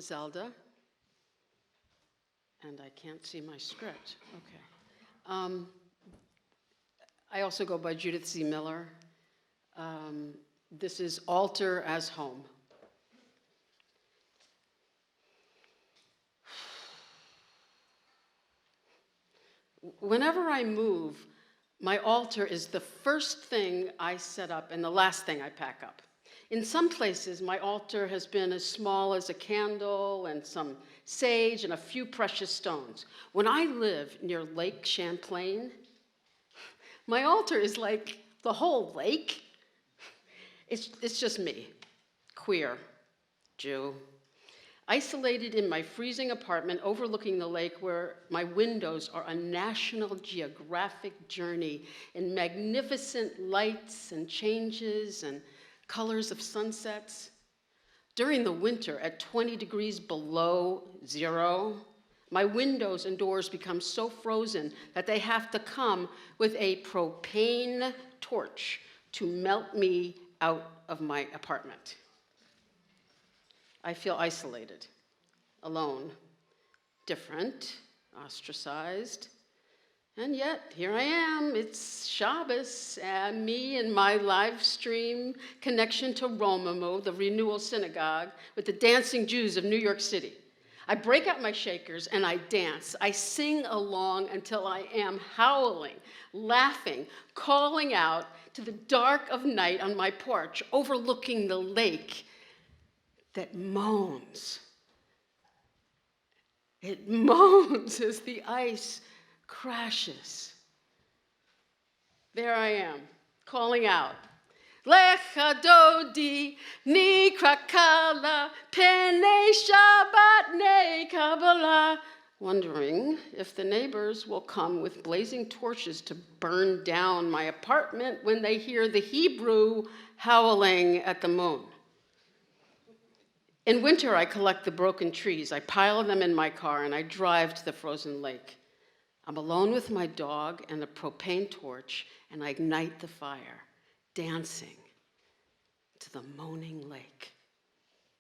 Zelda, and I can't see my script. Okay. I also go by Judith Z. Miller. This is Altar as Home. Whenever I move, my altar is the first thing I set up and the last thing I pack up. In some places, my altar has been as small as a candle and some sage and a few precious stones. When I live near Lake Champlain, my altar is like the whole lake. It's just me, queer, Jew, isolated in my freezing apartment overlooking the lake where my windows are a National Geographic journey in magnificent lights and changes and colors of sunsets. During the winter, at 20 degrees below zero, my windows and doors become so frozen that they have to come with a propane torch to melt me out of my apartment. I feel isolated, alone, different, ostracized. And yet, here I am, it's Shabbos, and me and my live stream connection to Romamo, the Renewal Synagogue, with the dancing Jews of New York City. I break out my shakers and I dance. I sing along until I am howling, laughing, calling out to the dark of night on my porch, overlooking the lake that moans. It moans as the ice crashes. There I am, calling out, Lecha Dodi, Ni Krakala, Pene Shabbat Ne Kabbalah, wondering if the neighbors will come with blazing torches to burn down my apartment when they hear the Hebrew howling at the moon. In winter, I collect the broken trees. I pile them in my car and I drive to the frozen lake. I'm alone with my dog and the propane torch, and I ignite the fire, dancing to the moaning lake.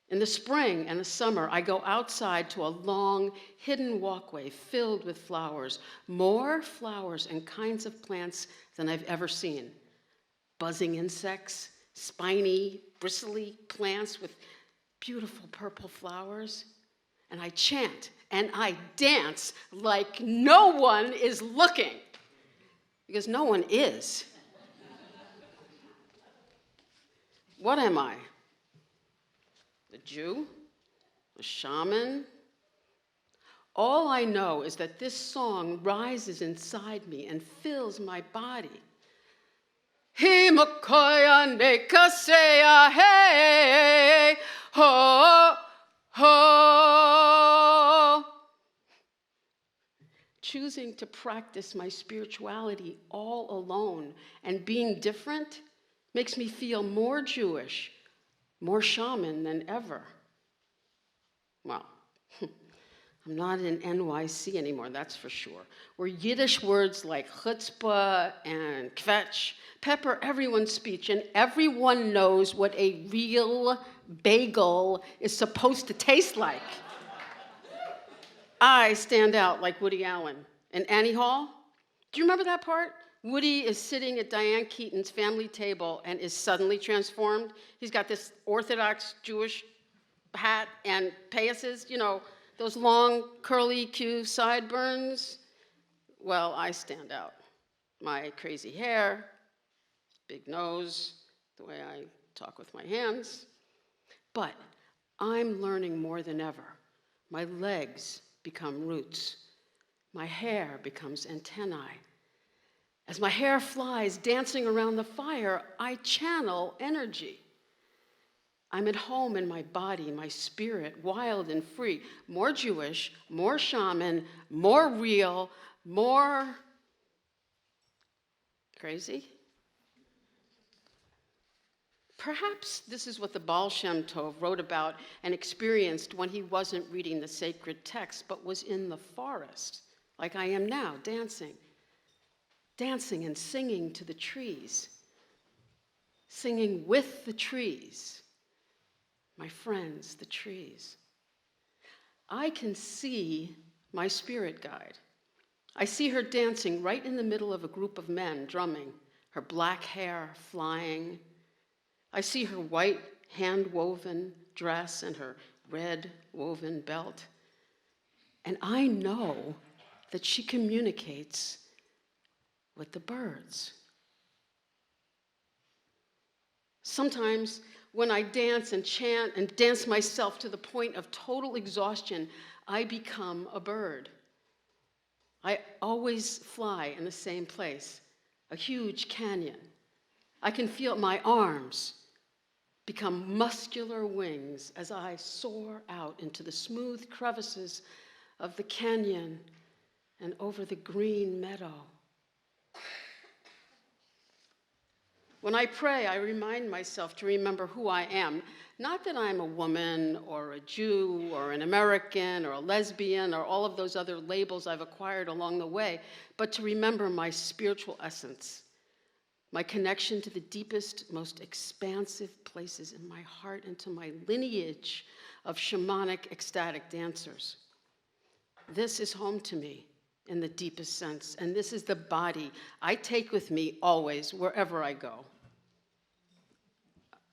In the spring and the summer, I go outside to a long, hidden walkway filled with flowers, more flowers and kinds of plants than I've ever seen. Buzzing insects, spiny, bristly plants with beautiful purple flowers. And I chant and I dance like no one is looking, because no one is. What am I? The Jew? The shaman? All I know is that this song rises inside me and fills my body. Himokoya nekaseya hey ho ho. Choosing to practice my spirituality all alone and being different makes me feel more Jewish, more shaman than ever. Well, I'm not in NYC anymore, that's for sure, where Yiddish words like chutzpah and kvetch pepper everyone's speech, and everyone knows what a real bagel is supposed to taste like. I stand out like Woody Allen in Annie Hall. Do you remember that part? Woody is sitting at Diane Keaton's family table and is suddenly transformed. He's got this Orthodox Jewish hat and payasses, you know, those long, curly Q sideburns. Well, I stand out. My crazy hair, big nose, the way I talk with my hands. But I'm learning more than ever. My legs become roots. My hair becomes antennae. As my hair flies dancing around the fire, I channel energy. I'm at home in my body, my spirit, wild and free, more Jewish, more shaman, more real, more crazy. Perhaps this is what the Baal Shem Tov wrote about and experienced when he wasn't reading the sacred text, but was in the forest, like I am now, dancing and singing to the trees, singing with the trees, my friends, the trees. I can see my spirit guide. I see her dancing right in the middle of a group of men drumming, her black hair flying. I see her white hand-woven dress and her red woven belt. And I know that she communicates with the birds. Sometimes when I dance and chant and dance myself to the point of total exhaustion, I become a bird. I always fly in the same place, a huge canyon. I can feel my arms become muscular wings as I soar out into the smooth crevices of the canyon and over the green meadow. When I pray, I remind myself to remember who I am. Not that I'm a woman or a Jew or an American or a lesbian or all of those other labels I've acquired along the way, but to remember my spiritual essence, my connection to the deepest, most expansive places in my heart and to my lineage of shamanic, ecstatic dancers. This is home to me in the deepest sense, and this is the body I take with me always, wherever I go.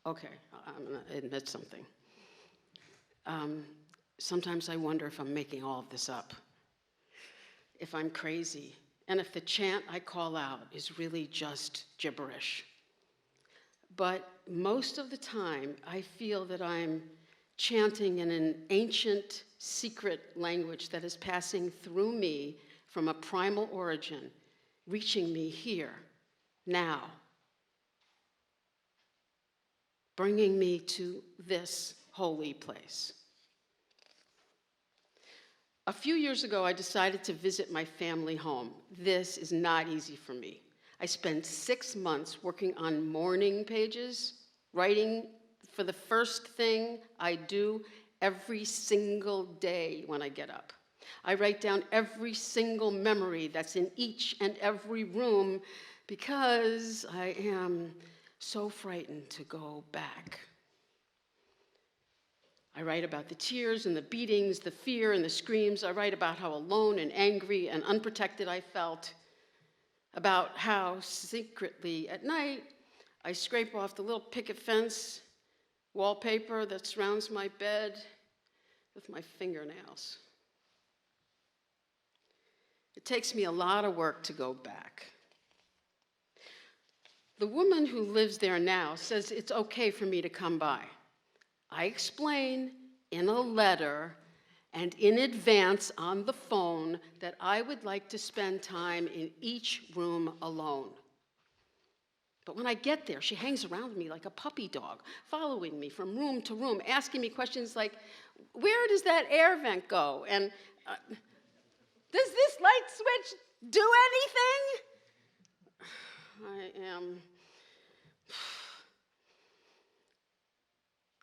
Okay, I'm going to admit something. Sometimes I wonder if I'm making all of this up, if I'm crazy, and if the chant I call out is really just gibberish. But most of the time, I feel that I'm chanting in an ancient, secret language that is passing through me from a primal origin, reaching me here, now, bringing me to this holy place. A few years ago, I decided to visit my family home. This is not easy for me. I spent 6 months working on morning pages, writing for the first thing I do every single day when I get up. I write down every single memory that's in each and every room because I am so frightened to go back. I write about the tears and the beatings, the fear and the screams. I write about how alone and angry and unprotected I felt, about how secretly at night I scrape off the little picket fence wallpaper that surrounds my bed with my fingernails. It takes me a lot of work to go back. The woman who lives there now says it's okay for me to come by. I explain in a letter and in advance on the phone that I would like to spend time in each room alone. But when I get there, she hangs around me like a puppy dog, following me from room to room, asking me questions like, where does that air vent go? And does this light switch do anything?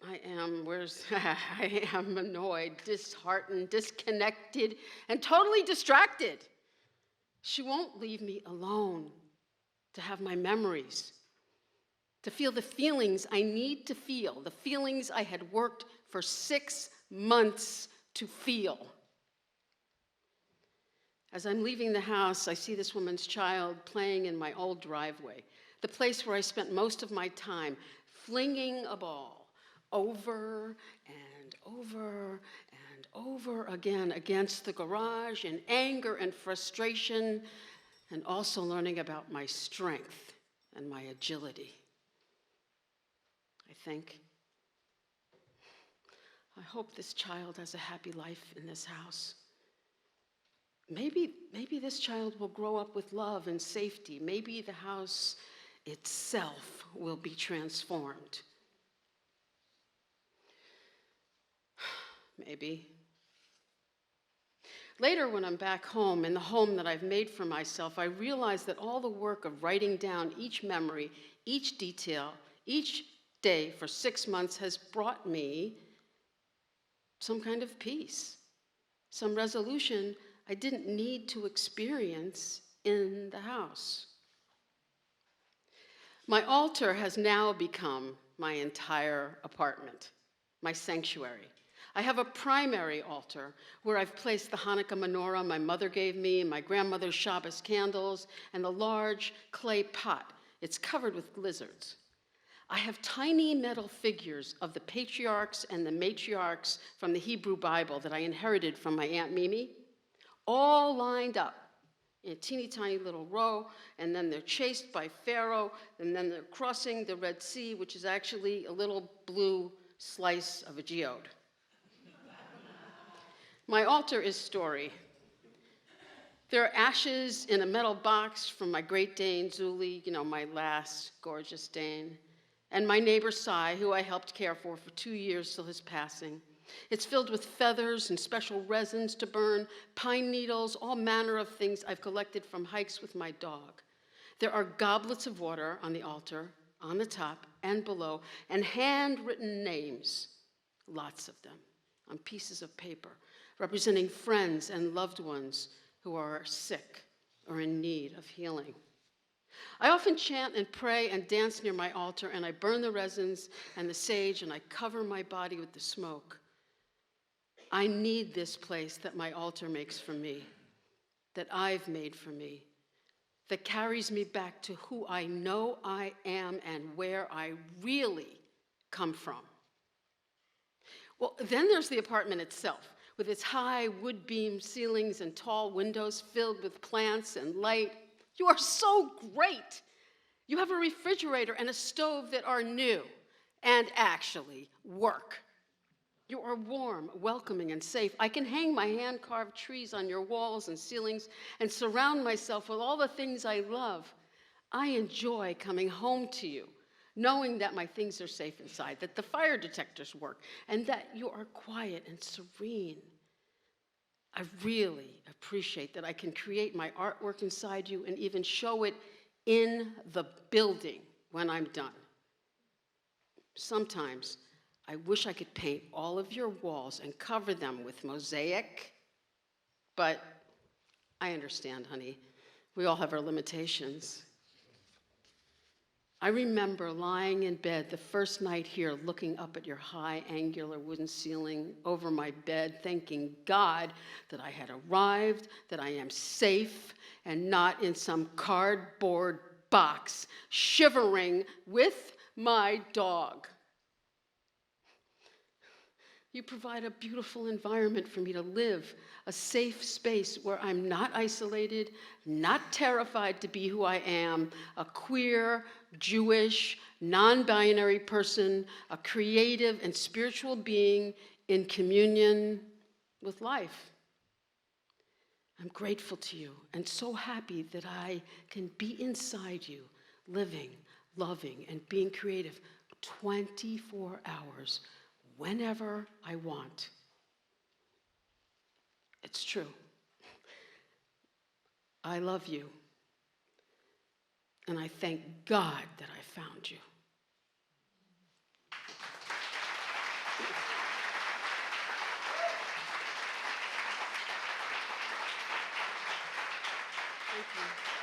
I am annoyed, disheartened, disconnected, and totally distracted. She won't leave me alone to have my memories, to feel the feelings I need to feel, the feelings I had worked for 6 months to feel. As I'm leaving the house, I see this woman's child playing in my old driveway, the place where I spent most of my time, flinging a ball over and over and over again against the garage in anger and frustration, and also learning about my strength and my agility. I think, I hope this child has a happy life in this house. Maybe this child will grow up with love and safety. Maybe the house itself will be transformed. Maybe. Later, when I'm back home, in the home that I've made for myself, I realize that all the work of writing down each memory, each detail, each day for 6 months has brought me some kind of peace, some resolution I didn't need to experience in the house. My altar has now become my entire apartment, my sanctuary. I have a primary altar where I've placed the Hanukkah menorah my mother gave me, my grandmother's Shabbos candles, and the large clay pot. It's covered with lizards. I have tiny metal figures of the patriarchs and the matriarchs from the Hebrew Bible that I inherited from my Aunt Mimi, all lined up in a teeny tiny little row, and then they're chased by Pharaoh, and then they're crossing the Red Sea, which is actually a little blue slice of a geode. My altar is story. There are ashes in a metal box from my Great Dane, Zuli, my last gorgeous Dane, and my neighbor Cy, who I helped care for 2 years till his passing. It's filled with feathers and special resins to burn, pine needles, all manner of things I've collected from hikes with my dog. There are goblets of water on the altar, on the top and below, and handwritten names, lots of them, on pieces of paper, representing friends and loved ones who are sick or in need of healing. I often chant and pray and dance near my altar, and I burn the resins and the sage, and I cover my body with the smoke. I need this place that my altar makes for me, that I've made for me, that carries me back to who I know I am and where I really come from. Well, then there's the apartment itself, with its high wood beam ceilings and tall windows filled with plants and light. You are so great. You have a refrigerator and a stove that are new and actually work. You are warm, welcoming, and safe. I can hang my hand-carved trees on your walls and ceilings and surround myself with all the things I love. I enjoy coming home to you, knowing that my things are safe inside, that the fire detectors work, and that you are quiet and serene. I really appreciate that I can create my artwork inside you and even show it in the building when I'm done. Sometimes I wish I could paint all of your walls and cover them with mosaic, but I understand, honey. We all have our limitations. I remember lying in bed the first night here, looking up at your high, angular wooden ceiling over my bed, thanking God that I had arrived, that I am safe, and not in some cardboard box, shivering with my dog. You provide a beautiful environment for me to live, a safe space where I'm not isolated, not terrified to be who I am, a queer, Jewish, non-binary person, a creative and spiritual being in communion with life. I'm grateful to you and so happy that I can be inside you, living, loving, and being creative 24 hours whenever I want. It's true. I love you. And I thank God that I found you. Thank you.